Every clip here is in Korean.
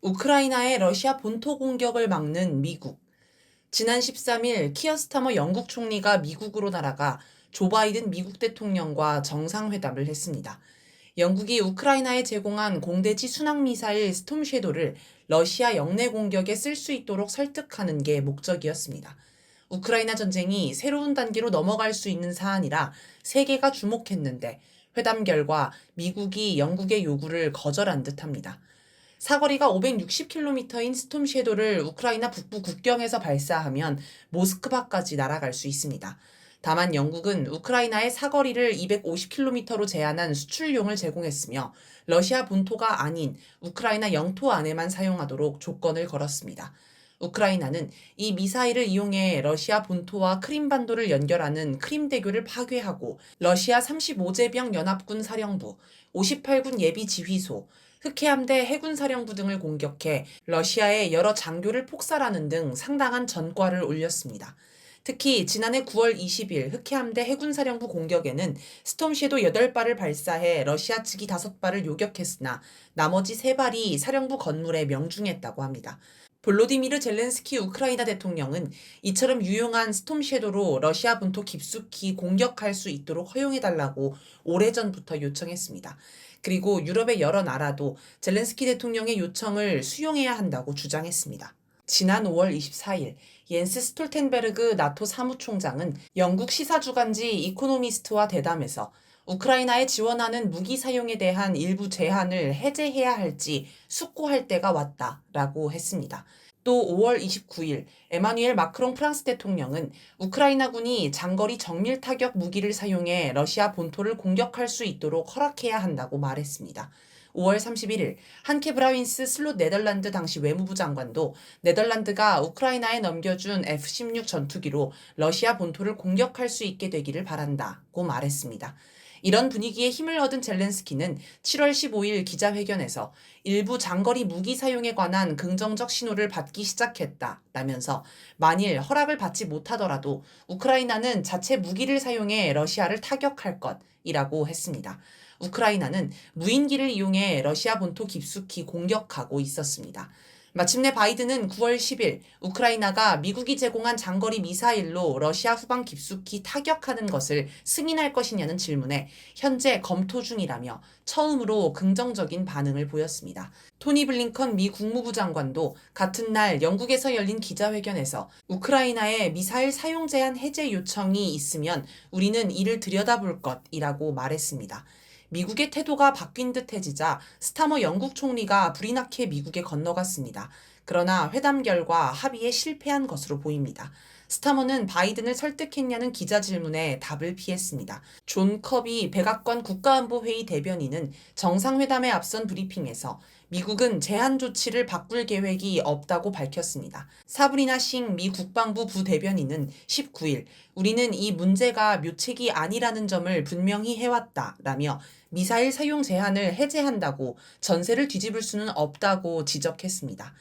우크라이나의 러시아 본토 공격을 막는 미국. 지난 13일 키어 스타머 영국 총리가 미국으로 날아가 조 바이든 미국 대통령과 정상회담을 했습니다. 영국이 우크라이나에 제공한 공대지 순항미사일 스톰 섀도를 러시아 영내 공격에 쓸 수 있도록 설득하는 게 목적이었습니다. 우크라이나 전쟁이 새로운 단계로 넘어갈 수 있는 사안이라 세계가 주목했는데 회담 결과 미국이 영국의 요구를 거절한 듯합니다. 사거리가 560km인 스톰 섀도를 우크라이나 북부 국경에서 발사하면 모스크바까지 날아갈 수 있습니다. 다만 영국은 우크라이나의 사거리를 250km로 제한한 수출용을 제공했으며 러시아 본토가 아닌 우크라이나 영토 안에만 사용하도록 조건을 걸었습니다. 우크라이나는 이 미사일을 이용해 러시아 본토와 크림반도를 연결하는 크림대교를 파괴하고 러시아 35제병 연합군 사령부, 58군 예비지휘소, 흑해함대 해군사령부 등을 공격해 러시아의 여러 장교를 폭살하는 등 상당한 전과를 올렸습니다. 특히 지난해 9월 20일 흑해함대 해군사령부 공격에는 스톰 섀도 8발을 발사해 러시아 측이 5발을 요격했으나 나머지 3발이 사령부 건물에 명중했다고 합니다. 볼로디미르 젤렌스키 우크라이나 대통령은 이처럼 유용한 스톰 섀도로 러시아 본토 깊숙이 공격할 수 있도록 허용해달라고 오래전부터 요청했습니다. 그리고 유럽의 여러 나라도 젤렌스키 대통령의 요청을 수용해야 한다고 주장했습니다. 지난 5월 24일 옌스 스톨텐베르그 나토 사무총장은 영국 시사주간지 이코노미스트와 대담해서 우크라이나에 지원하는 무기 사용에 대한 일부 제한을 해제해야 할지 숙고할 때가 왔다라고 했습니다. 또 5월 29일 에마뉘엘 마크롱 프랑스 대통령은 우크라이나군이 장거리 정밀 타격 무기를 사용해 러시아 본토를 공격할 수 있도록 허락해야 한다고 말했습니다. 5월 31일 한케 브라윈스 슬롯 네덜란드 당시 외무부 장관도 네덜란드가 우크라이나에 넘겨준 F-16 전투기로 러시아 본토를 공격할 수 있게 되기를 바란다고 말했습니다. 이런 분위기에 힘을 얻은 젤렌스키는 7월 15일 기자회견에서 일부 장거리 무기 사용에 관한 긍정적 신호를 받기 시작했다라면서 만일 허락을 받지 못하더라도 우크라이나는 자체 무기를 사용해 러시아를 타격할 것이라고 했습니다. 우크라이나는 무인기를 이용해 러시아 본토 깊숙이 공격하고 있었습니다. 마침내 바이든은 9월 10일 우크라이나가 미국이 제공한 장거리 미사일로 러시아 후방 깊숙이 타격하는 것을 승인할 것이냐는 질문에 현재 검토 중이라며 처음으로 긍정적인 반응을 보였습니다. 토니 블링컨 미 국무부 장관도 같은 날 영국에서 열린 기자회견에서 우크라이나의 미사일 사용 제한 해제 요청이 있으면 우리는 이를 들여다볼 것이라고 말했습니다. 미국의 태도가 바뀐 듯해지자 스타머 영국 총리가 불이 나게 미국에 건너갔습니다. 그러나 회담 결과 합의에 실패한 것으로 보입니다. 스타머는 바이든을 설득했냐는 기자 질문에 답을 피했습니다. 존 커비 백악관 국가안보회의 대변인은 정상회담에 앞선 브리핑에서 미국은 제한 조치를 바꿀 계획이 없다고 밝혔습니다. 사브리나 싱 미 국방부 부대변인은 19일 우리는 이 문제가 묘책이 아니라는 점을 분명히 해왔다라며 미사일 사용 제한을 해제한다고 전세를 뒤집을 수는 없다고 지적했습니다.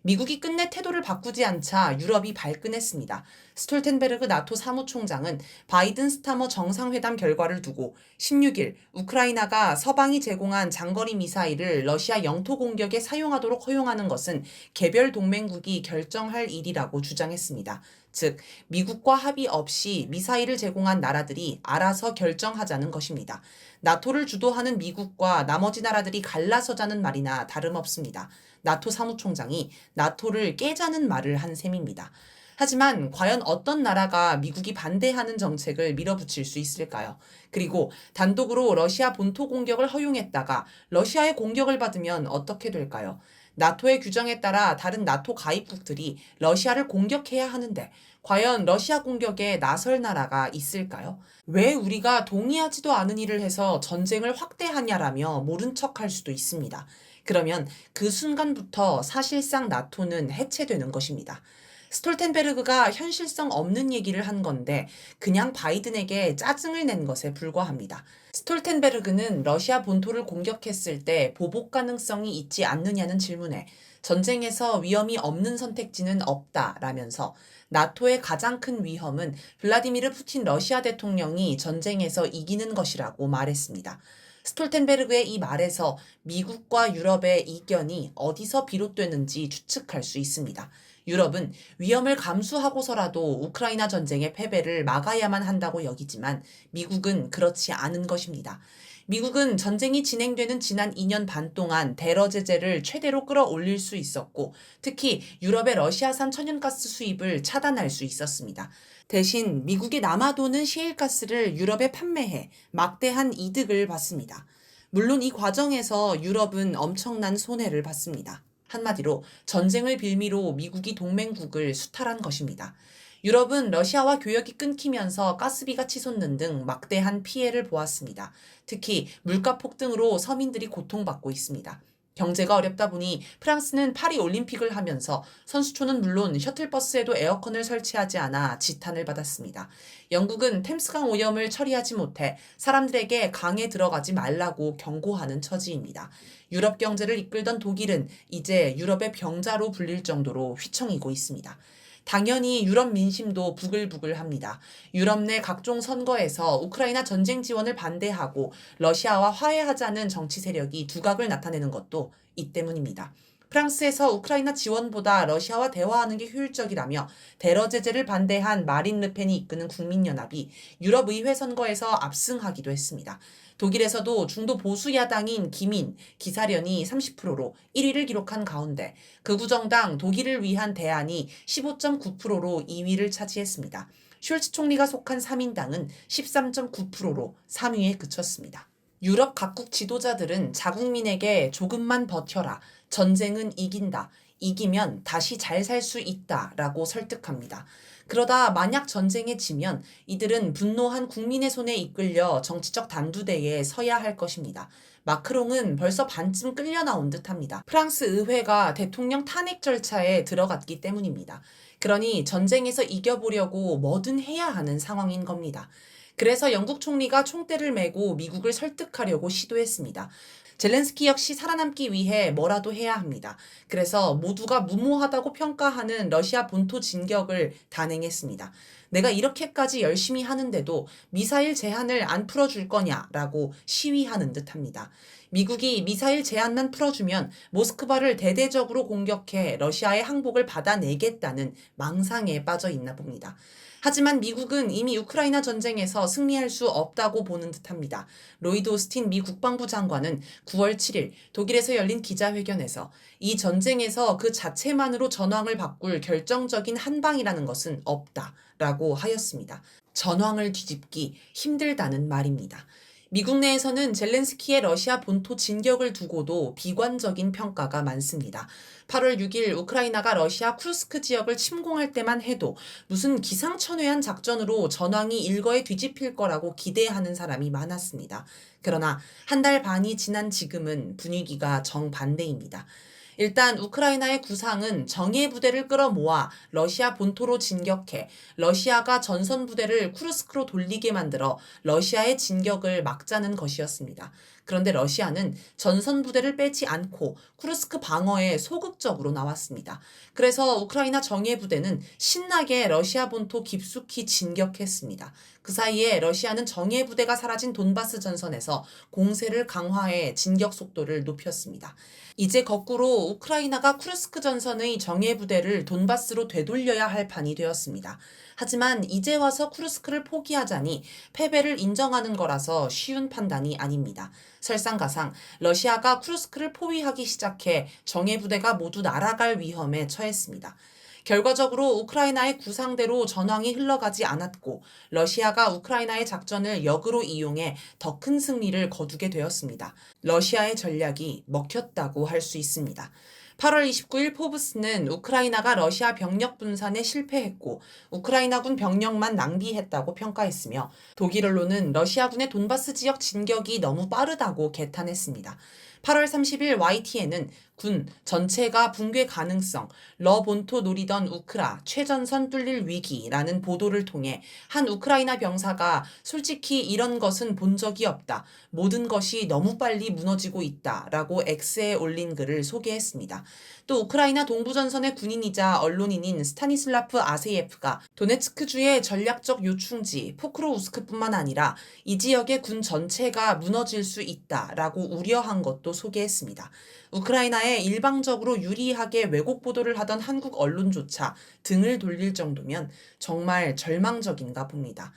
미국이 끝내 태도를 바꾸지 않자 유럽이 발끈했습니다. 스톨텐베르그 나토 사무총장은 바이든 스타머 정상회담 결과를 두고 16일 우크라이나가 서방이 제공한 장거리 미사일을 러시아 영토 공격에 사용하도록 허용하는 것은 개별 동맹국이 결정할 일이라고 주장했습니다. 즉, 미국과 합의 없이 미사일을 제공한 나라들이 알아서 결정하자는 것입니다. 나토를 주도하는 미국과 나머지 나라들이 갈라서자는 말이나 다름없습니다. 나토 사무총장이 나토를 깨자는 말을 한 셈입니다. 하지만 과연 어떤 나라가 미국이 반대하는 정책을 밀어붙일 수 있을까요? 그리고 단독으로 러시아 본토 공격을 허용했다가 러시아의 공격을 받으면 어떻게 될까요? 나토의 규정에 따라 다른 나토 가입국들이 러시아를 공격해야 하는데 과연 러시아 공격에 나설 나라가 있을까요? 왜 우리가 동의하지도 않은 일을 해서 전쟁을 확대하냐라며 모른 척할 수도 있습니다. 그러면 그 순간부터 사실상 나토는 해체되는 것입니다. 스톨텐베르그가 현실성 없는 얘기를 한 건데 그냥 바이든에게 짜증을 낸 것에 불과합니다. 스톨텐베르그는 러시아 본토를 공격했을 때 보복 가능성이 있지 않느냐는 질문에 전쟁에서 위험이 없는 선택지는 없다라면서 나토의 가장 큰 위험은 블라디미르 푸틴 러시아 대통령이 전쟁에서 이기는 것이라고 말했습니다. 스톨텐베르그의 이 말에서 미국과 유럽의 이견이 어디서 비롯되는지 추측할 수 있습니다. 유럽은 위험을 감수하고서라도 우크라이나 전쟁의 패배를 막아야만 한다고 여기지만 미국은 그렇지 않은 것입니다. 미국은 전쟁이 진행되는 지난 2년 반 동안 대러 제재를 최대로 끌어올릴 수 있었고 특히 유럽의 러시아산 천연가스 수입을 차단할 수 있었습니다. 대신 미국이 남아도는 시일가스를 유럽에 판매해 막대한 이득을 받습니다. 물론 이 과정에서 유럽은 엄청난 손해를 봤습니다. 한마디로 전쟁을 빌미로 미국이 동맹국을 수탈한 것입니다. 유럽은 러시아와 교역이 끊기면서 가스비가 치솟는 등 막대한 피해를 보았습니다. 특히 물가 폭등으로 서민들이 고통받고 있습니다. 경제가 어렵다 보니 프랑스는 파리 올림픽을 하면서 선수촌은 물론 셔틀버스에도 에어컨을 설치하지 않아 지탄을 받았습니다. 영국은 템스강 오염을 처리하지 못해 사람들에게 강에 들어가지 말라고 경고하는 처지입니다. 유럽 경제를 이끌던 독일은 이제 유럽의 병자로 불릴 정도로 휘청이고 있습니다. 당연히 유럽 민심도 부글부글합니다. 유럽 내 각종 선거에서 우크라이나 전쟁 지원을 반대하고 러시아와 화해하자는 정치 세력이 두각을 나타내는 것도 이 때문입니다. 프랑스에서 우크라이나 지원보다 러시아와 대화하는 게 효율적이라며 대러 제재를 반대한 마린 르펜이 이끄는 국민연합이 유럽 의회 선거에서 압승하기도 했습니다. 독일에서도 중도 보수 야당인 기민, 기사련이 30%로 1위를 기록한 가운데 극우 정당 독일을 위한 대안이 15.9%로 2위를 차지했습니다. 숄츠 총리가 속한 3인당은 13.9%로 3위에 그쳤습니다. 유럽 각국 지도자들은 자국민에게 조금만 버텨라. 전쟁은 이긴다. 이기면 다시 잘 살 수 있다. 라고 설득합니다. 그러다 만약 전쟁에 지면 이들은 분노한 국민의 손에 이끌려 정치적 단두대에 서야 할 것입니다. 마크롱은 벌써 반쯤 끌려 나온 듯합니다. 프랑스 의회가 대통령 탄핵 절차에 들어갔기 때문입니다. 그러니 전쟁에서 이겨보려고 뭐든 해야 하는 상황인 겁니다. 그래서 영국 총리가 총대를 메고 미국을 설득하려고 시도했습니다. 젤렌스키 역시 살아남기 위해 뭐라도 해야 합니다. 그래서 모두가 무모하다고 평가하는 러시아 본토 진격을 단행했습니다. 내가 이렇게까지 열심히 하는데도 미사일 제한을 안 풀어줄 거냐라고 시위하는 듯합니다. 미국이 미사일 제한만 풀어주면 모스크바를 대대적으로 공격해 러시아의 항복을 받아내겠다는 망상에 빠져 있나 봅니다. 하지만 미국은 이미 우크라이나 전쟁에서 승리할 수 없다고 보는 듯합니다. 로이드 오스틴 미 국방부 장관은 9월 7일 독일에서 열린 기자회견에서 이 전쟁에서 그 자체만으로 전황을 바꿀 결정적인 한방이라는 것은 없다라고 하였습니다. 전황을 뒤집기 힘들다는 말입니다. 미국 내에서는 젤렌스키의 러시아 본토 진격을 두고도 비관적인 평가가 많습니다. 8월 6일 우크라이나가 러시아 쿠르스크 지역을 침공할 때만 해도 무슨 기상천외한 작전으로 전황이 일거에 뒤집힐 거라고 기대하는 사람이 많았습니다. 그러나 한 달 반이 지난 지금은 분위기가 정반대입니다. 일단 우크라이나의 구상은 정예 부대를 끌어모아 러시아 본토로 진격해 러시아가 전선 부대를 쿠르스크로 돌리게 만들어 러시아의 진격을 막자는 것이었습니다. 그런데 러시아는 전선 부대를 빼지 않고 쿠르스크 방어에 소극적으로 나왔습니다. 그래서 우크라이나 정예 부대는 신나게 러시아 본토 깊숙이 진격했습니다. 그 사이에 러시아는 정예 부대가 사라진 돈바스 전선에서 공세를 강화해 진격 속도를 높였습니다. 이제 거꾸로 우크라이나가 쿠르스크 전선의 정예 부대를 돈바스로 되돌려야 할 판이 되었습니다. 하지만 이제 와서 쿠르스크를 포기하자니 패배를 인정하는 거라서 쉬운 판단이 아닙니다. 설상가상 러시아가 쿠르스크를 포위하기 시작해 정예 부대가 모두 날아갈 위험에 처했습니다. 결과적으로 우크라이나의 구상대로 전황이 흘러가지 않았고 러시아가 우크라이나의 작전을 역으로 이용해 더 큰 승리를 거두게 되었습니다. 러시아의 전략이 먹혔다고 할 수 있습니다. 8월 29일 포브스는 우크라이나가 러시아 병력 분산에 실패했고 우크라이나군 병력만 낭비했다고 평가했으며 독일 언론은 러시아군의 돈바스 지역 진격이 너무 빠르다고 개탄했습니다. 8월 30일 YTN은 군 전체가 붕괴 가능성, 러본토 노리던 우크라, 최전선 뚫릴 위기라는 보도를 통해 한 우크라이나 병사가 솔직히 이런 것은 본 적이 없다. 모든 것이 너무 빨리 무너지고 있다. 라고 X에 올린 글을 소개했습니다. 또 우크라이나 동부전선의 군인이자 언론인인 스타니슬라프 아세예프가 도네츠크주의 전략적 요충지 포크로우스크뿐만 아니라 이 지역의 군 전체가 무너질 수 있다라고 우려한 것도 소개했습니다. 우크라이나에 일방적으로 유리하게 왜곡 보도를 하던 한국 언론조차 등을 돌릴 정도면 정말 절망적인가 봅니다.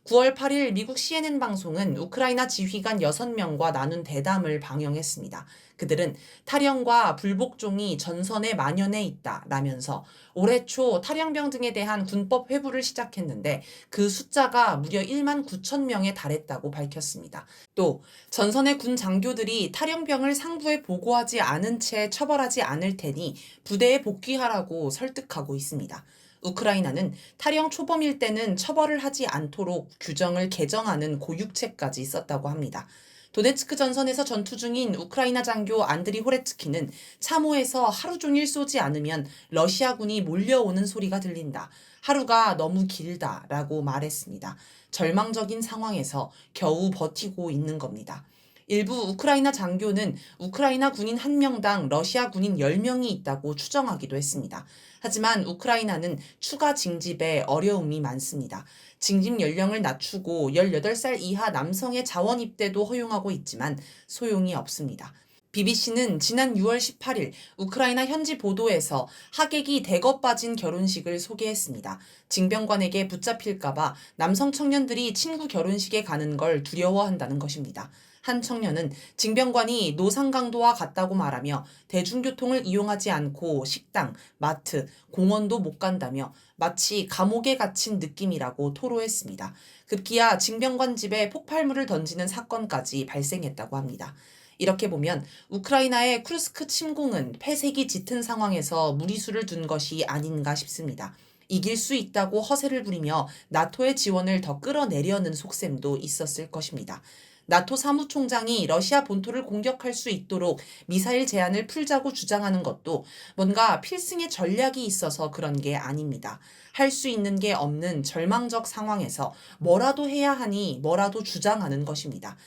9월 8일 미국 CNN 방송은 우크라이나 지휘관 6명과 나눈 대담을 방영했습니다. 그들은 탈영과 불복종이 전선에 만연해 있다라면서 올해 초 탈영병 등에 대한 군법 회부를 시작했는데 그 숫자가 무려 1만 9천 명에 달했다고 밝혔습니다. 또 전선의 군 장교들이 탈영병을 상부에 보고하지 않은 채 처벌하지 않을 테니 부대에 복귀하라고 설득하고 있습니다. 우크라이나는 탈영 초범일 때는 처벌을 하지 않도록 규정을 개정하는 고육책까지 썼다고 합니다. 도네츠크 전선에서 전투 중인 우크라이나 장교 안드리 호레츠키는 참호에서 하루 종일 쏘지 않으면 러시아군이 몰려오는 소리가 들린다. 하루가 너무 길다라고 말했습니다. 절망적인 상황에서 겨우 버티고 있는 겁니다. 일부 우크라이나 장교는 우크라이나 군인 1명당 러시아 군인 10명이 있다고 추정하기도 했습니다. 하지만 우크라이나는 추가 징집에 어려움이 많습니다. 징집 연령을 낮추고 18살 이하 남성의 자원 입대도 허용하고 있지만 소용이 없습니다. BBC는 지난 6월 18일 우크라이나 현지 보도에서 하객이 대거 빠진 결혼식을 소개했습니다. 징병관에게 붙잡힐까봐 남성 청년들이 친구 결혼식에 가는 걸 두려워한다는 것입니다. 한 청년은 징병관이 노상강도와 같다고 말하며 대중교통을 이용하지 않고 식당, 마트, 공원도 못 간다며 마치 감옥에 갇힌 느낌이라고 토로했습니다. 급기야 징병관 집에 폭발물을 던지는 사건까지 발생했다고 합니다. 이렇게 보면 우크라이나의 쿠르스크 침공은 패색이 짙은 상황에서 무리수를 둔 것이 아닌가 싶습니다. 이길 수 있다고 허세를 부리며 나토의 지원을 더 끌어내려는 속셈도 있었을 것입니다. 나토 사무총장이 러시아 본토를 공격할 수 있도록 미사일 제한을 풀자고 주장하는 것도 뭔가 필승의 전략이 있어서 그런 게 아닙니다. 할 수 있는 게 없는 절망적 상황에서 뭐라도 해야 하니 뭐라도 주장하는 것입니다.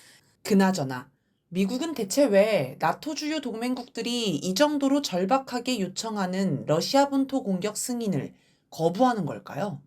그나저나 미국은 대체 왜 나토 주요 동맹국들이 이 정도로 절박하게 요청하는 러시아 본토 공격 승인을 거부하는 걸까요?